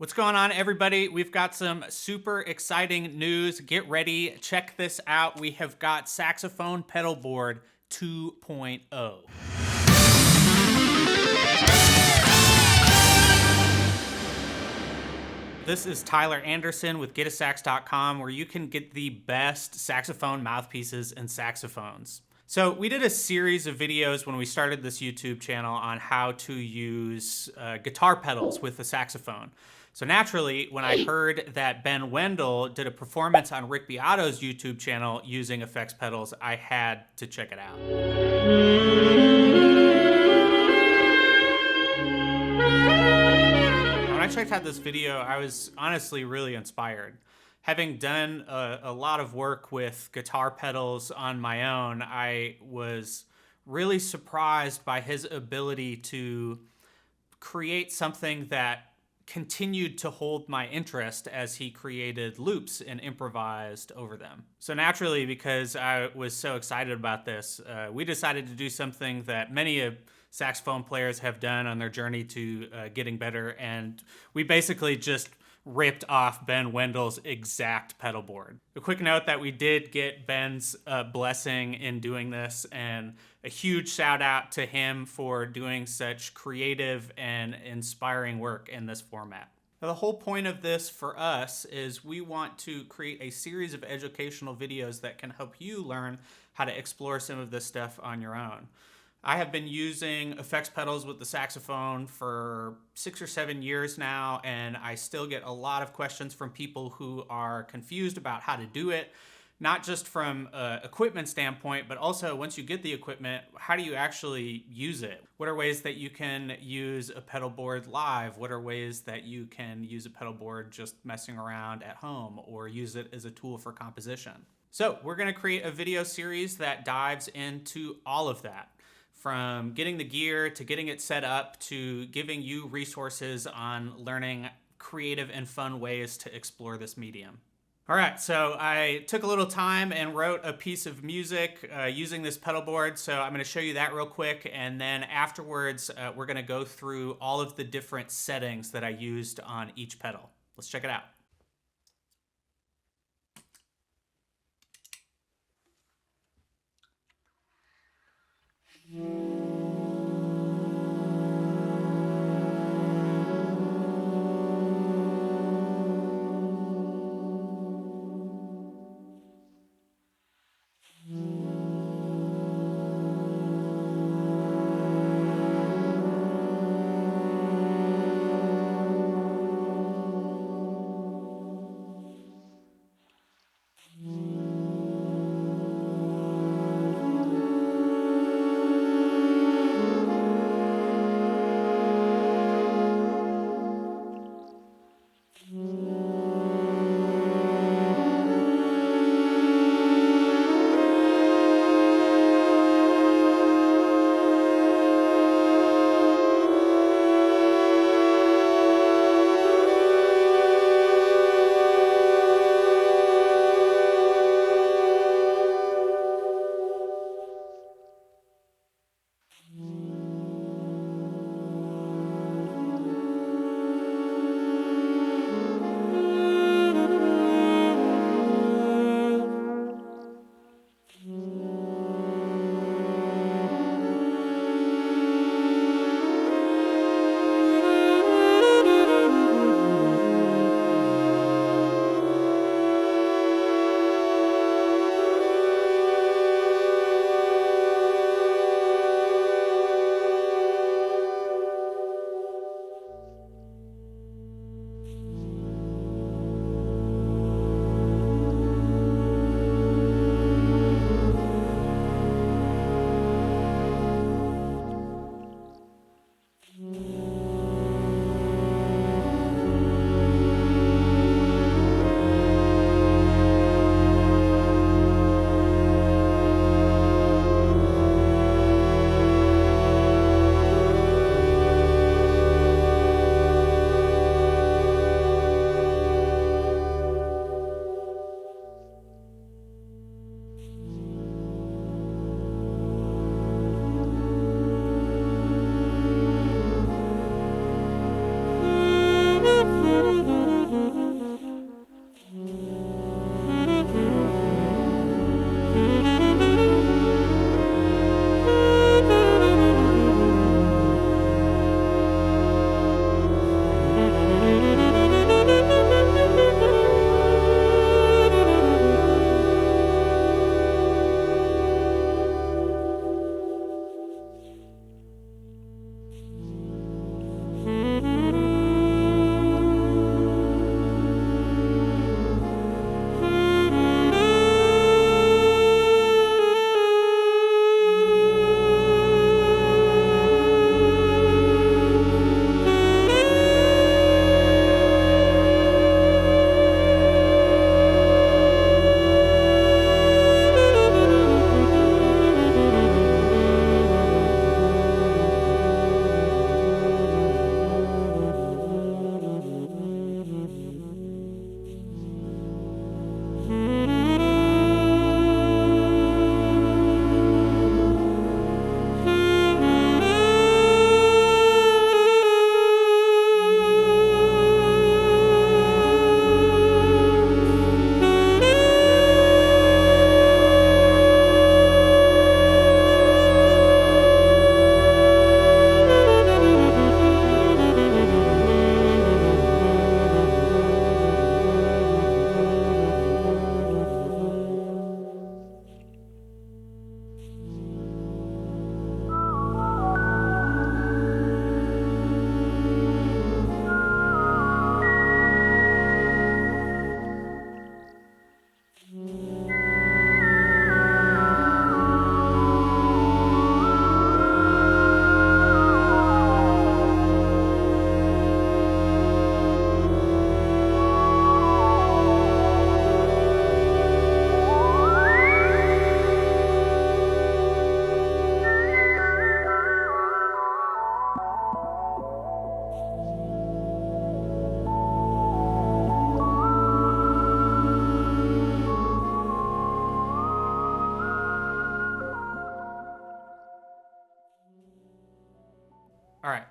What's going on, everybody? We've got some super exciting news. Get ready. Check this out. We have got Saxophone Pedal Board 2.0. This is Tyler Anderson with GetASax.com, where you can get the best saxophone mouthpieces and saxophones. So we did a series of videos when we started this YouTube channel on how to use guitar pedals with the saxophone. So naturally, when I heard that Ben Wendell did a performance on Rick Beato's YouTube channel using effects pedals, I had to check it out. When I checked out this video, I was honestly really inspired. Having done a lot of work with guitar pedals on my own, I was really surprised by his ability to create something that continued to hold my interest as he created loops and improvised over them. So naturally, because I was so excited about this, we decided to do something that many saxophone players have done on their journey to getting better, and we basically just ripped off Ben Wendell's exact pedal board. A quick note that we did get Ben's blessing in doing this, and a huge shout out to him for doing such creative and inspiring work in this format. Now, the whole point of this for us is we want to create a series of educational videos that can help you learn how to explore some of this stuff on your own. I have been using effects pedals with the saxophone for 6 or 7 years now, and I still get a lot of questions from people who are confused about how to do it, not just from an equipment standpoint, but also once you get the equipment, how do you actually use it? What are ways that you can use a pedal board live? What are ways that you can use a pedal board just messing around at home or use it as a tool for composition? So we're gonna create a video series that dives into all of that. From getting the gear to getting it set up to giving you resources on learning creative and fun ways to explore this medium. All right, so I took a little time and wrote a piece of music using this pedal board. So I'm gonna show you that real quick. And then afterwards, we're gonna go through all of the different settings that I used on each pedal. Let's check it out.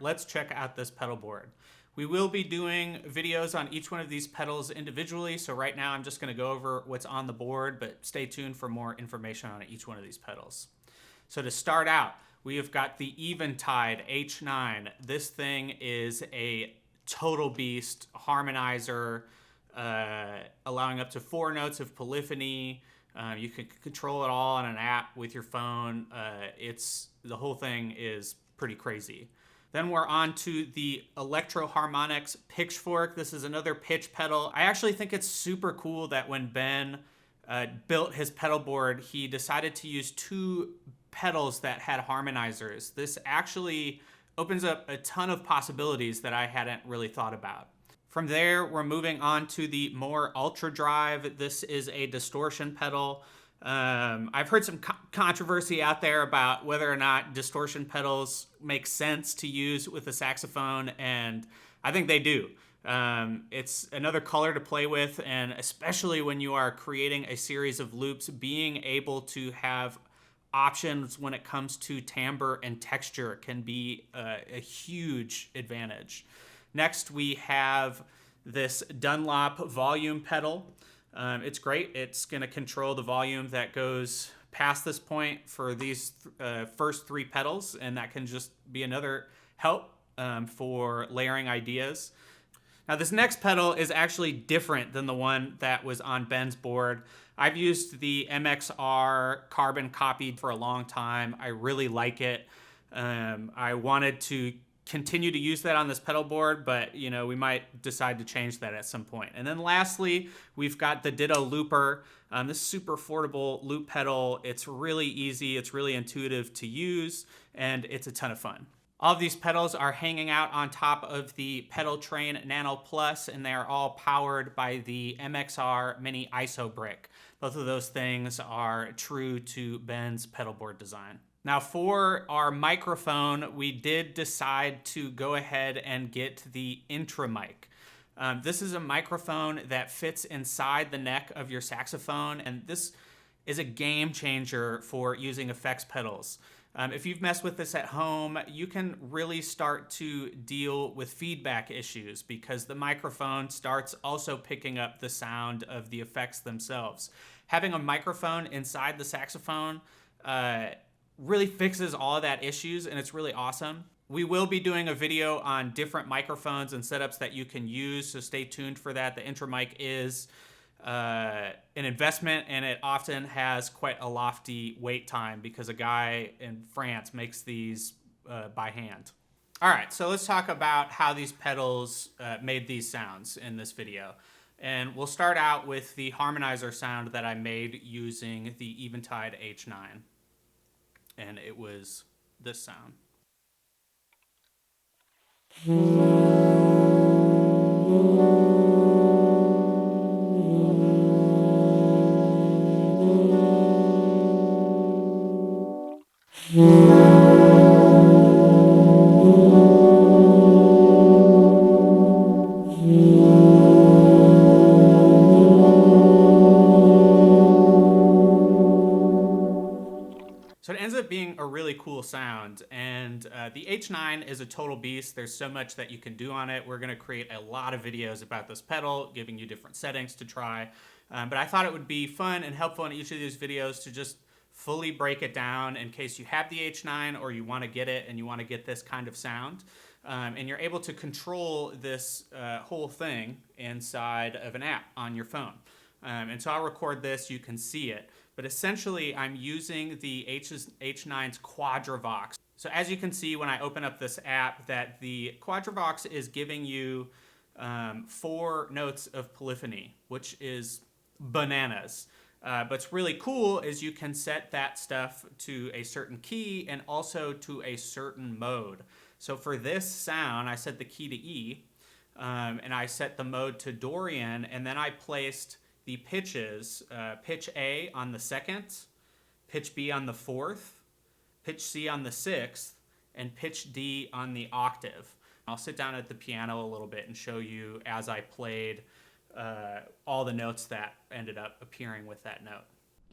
let's check out this pedal board. We will be doing videos on each one of these pedals individually, so right now I'm just going to go over what's on the board, but stay tuned for more information on each one of these pedals. So to start out, we have got the Eventide H9. This thing is a total beast harmonizer, allowing up to 4 notes of polyphony. You can control it all on an app with your phone. The whole thing is pretty crazy. Then we're on to the electro harmonix Pitchfork. This is another pitch pedal. I actually think it's super cool that when Ben built his pedal board, he decided to use 2 pedals that had harmonizers. This actually opens up a ton of possibilities that I hadn't really thought about. From there, we're moving on to the more ultra drive. This is a distortion pedal. I've heard some controversy out there about whether or not distortion pedals make sense to use with a saxophone, and I think they do. It's another color to play with, and especially when you are creating a series of loops, being able to have options when it comes to timbre and texture can be a huge advantage. Next, we have this Dunlop volume pedal. It's great. It's going to control the volume that goes past this point for these first 3 pedals, and that can just be another help for layering ideas. Now, this next pedal is actually different than the one that was on Ben's board. I've used the MXR carbon copy for a long time. I really like it. I wanted to continue to use that on this pedal board, but we might decide to change that at some point. And then lastly, we've got the Ditto Looper. This super affordable loop pedal. It's really easy, it's really intuitive to use, and it's a ton of fun. All of these pedals are hanging out on top of the Pedal Train Nano Plus, and they are all powered by the MXR Mini ISO brick. Both of those things are true to Ben's pedal board design. Now, for our microphone, we did decide to go ahead and get the Intra mic. This is a microphone that fits inside the neck of your saxophone, and this is a game changer for using effects pedals. If you've messed with this at home, you can really start to deal with feedback issues because the microphone starts also picking up the sound of the effects themselves. Having a microphone inside the saxophone really fixes all of that issues, and it's really awesome. We will be doing a video on different microphones and setups that you can use, so stay tuned for that. The Intra mic is an investment, and it often has quite a lofty wait time because a guy in France makes these by hand. All right, so let's talk about how these pedals made these sounds in this video. And we'll start out with the harmonizer sound that I made using the Eventide H9. And it was this sound. So it ends up being a really cool sound, and the H9 is a total beast. There's so much that you can do on it. We're going to create a lot of videos about this pedal, giving you different settings to try, but I thought it would be fun and helpful in each of these videos to just fully break it down in case you have the H9 or you want to get it and you want to get this kind of sound, and you're able to control this whole thing inside of an app on your phone. And so I'll record this, you can see it. But essentially, I'm using the H9's Quadravox. So as you can see when I open up this app, that the Quadravox is giving you 4 notes of polyphony, which is bananas. But what's really cool is you can set that stuff to a certain key and also to a certain mode. So for this sound, I set the key to E, and I set the mode to Dorian, and then I placed the pitches, pitch A on the 2nd, pitch B on the 4th, pitch C on the 6th, and pitch D on the octave. I'll sit down at the piano a little bit and show you as I played all the notes that ended up appearing with that note.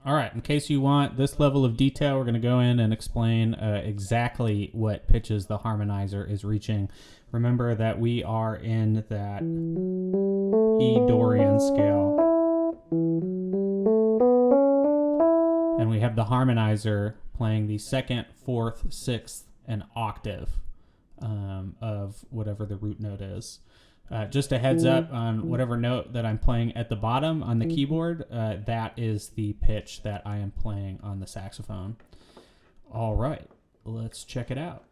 All right, in case you want this level of detail, we're going to go in and explain exactly what pitches the harmonizer is reaching. Remember that we are in that E Dorian scale. And we have the harmonizer playing the second, fourth, sixth, and octave of whatever the root note is. Just a heads up on whatever note that I'm playing at the bottom on the keyboard, that is the pitch that I am playing on the saxophone. All right, let's check it out.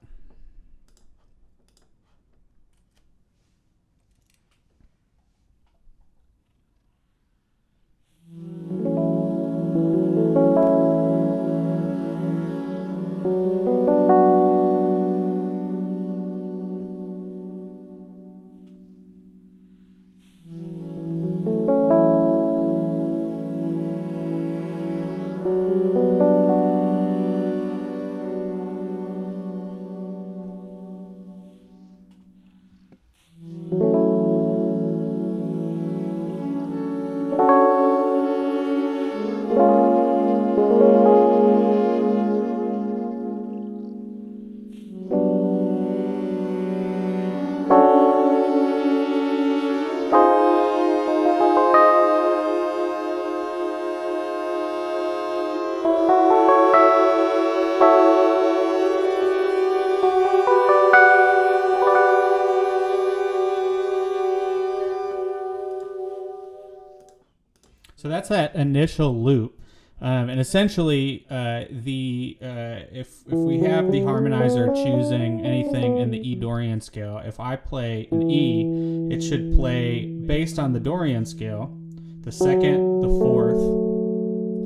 So that's that initial loop, and essentially, if we have the harmonizer choosing anything in the E Dorian scale, if I play an E, it should play based on the Dorian scale, the second, the fourth,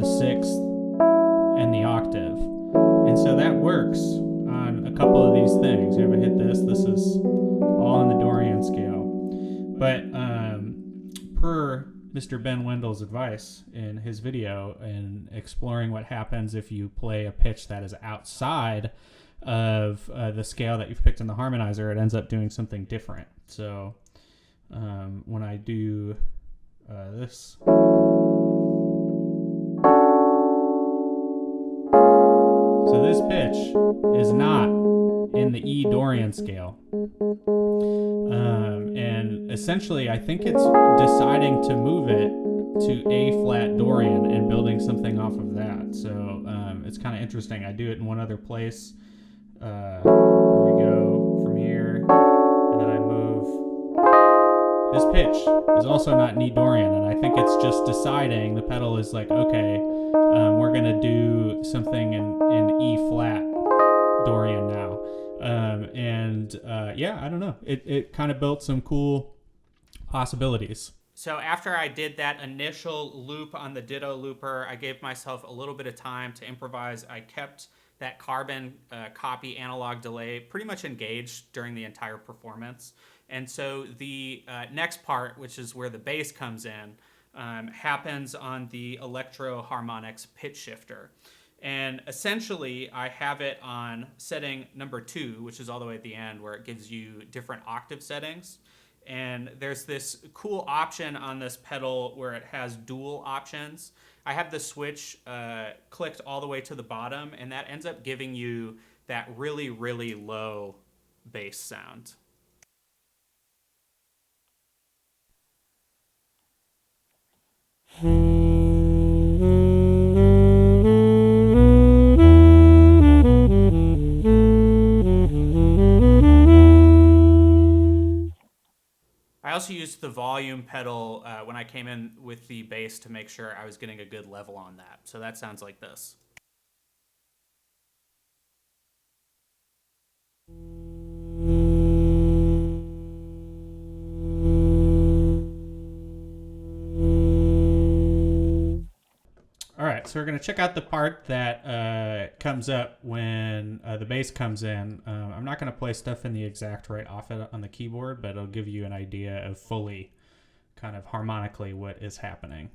the sixth, and the octave, and so that works on a couple of these things. You ever hit this? This is all in the Dorian scale, but per Mr. Ben Wendell's advice in his video in exploring what happens if you play a pitch that is outside of the scale that you've picked in the harmonizer, it ends up doing something different. So when I do this, so this pitch is not in the E Dorian scale. And essentially, I think it's deciding to move it to A flat Dorian and building something off of that. So it's kind of interesting. I do it in one other place. Here we go from here, and then I move. This pitch is also not in E Dorian, and I think it's just deciding. The pedal is like, okay, we're gonna do something in E flat Dorian now. Yeah, I don't know. It kind of built some cool possibilities. So after I did that initial loop on the Ditto looper, I gave myself a little bit of time to improvise. I kept that carbon copy analog delay pretty much engaged during the entire performance. And so the next part, which is where the bass comes in, happens on the electro harmonix pitch shifter. And essentially, I have it on setting number 2, which is all the way at the end, where it gives you different octave settings. And there's this cool option on this pedal where it has dual options. I have the switch clicked all the way to the bottom, and that ends up giving you that really, really low bass sound. I also used the volume pedal when I came in with the bass to make sure I was getting a good level on that. So that sounds like this. All right, so we're going to check out the part that comes up when the bass comes in. I'm not going to play stuff in the exact right off it on the keyboard, but it'll give you an idea of fully kind of harmonically what is happening.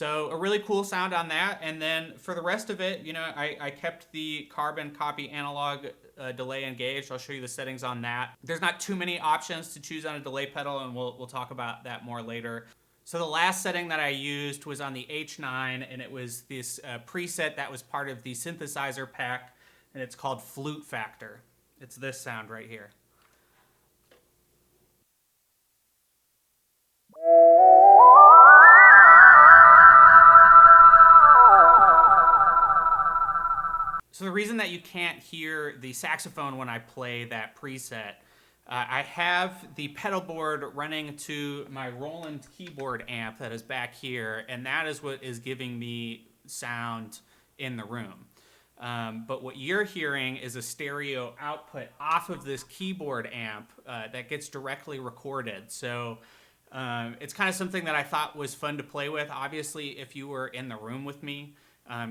So a really cool sound on that. And then for the rest of it, I kept the carbon copy analog delay engaged. I'll show you the settings on that. There's not too many options to choose on a delay pedal, and we'll talk about that more later. So the last setting that I used was on the H9, and it was this preset that was part of the synthesizer pack, and it's called Flute Factor. It's this sound right here. So the reason that you can't hear the saxophone when I play that preset, I have the pedal board running to my Roland keyboard amp that is back here, and that is what is giving me sound in the room. But what you're hearing is a stereo output off of this keyboard amp that gets directly recorded. So it's kind of something that I thought was fun to play with. Obviously, if you were in the room with me,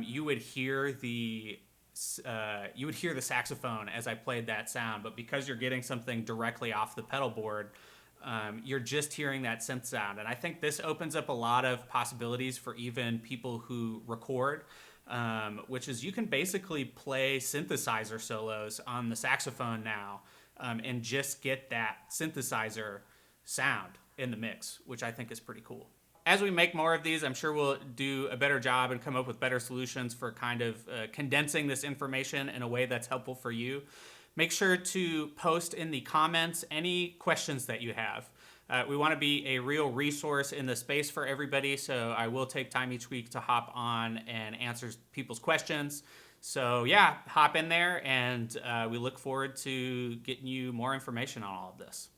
you would hear the saxophone as I played that sound, but because you're getting something directly off the pedal board, you're just hearing that synth sound. And I think this opens up a lot of possibilities for even people who record, which is you can basically play synthesizer solos on the saxophone now, and just get that synthesizer sound in the mix, which I think is pretty cool. As we make more of these, I'm sure we'll do a better job and come up with better solutions for kind of condensing this information in a way that's helpful for you. Make sure to post in the comments any questions that you have. We want to be a real resource in the space for everybody, so I will take time each week to hop on and answer people's questions. So yeah, hop in there, and we look forward to getting you more information on all of this.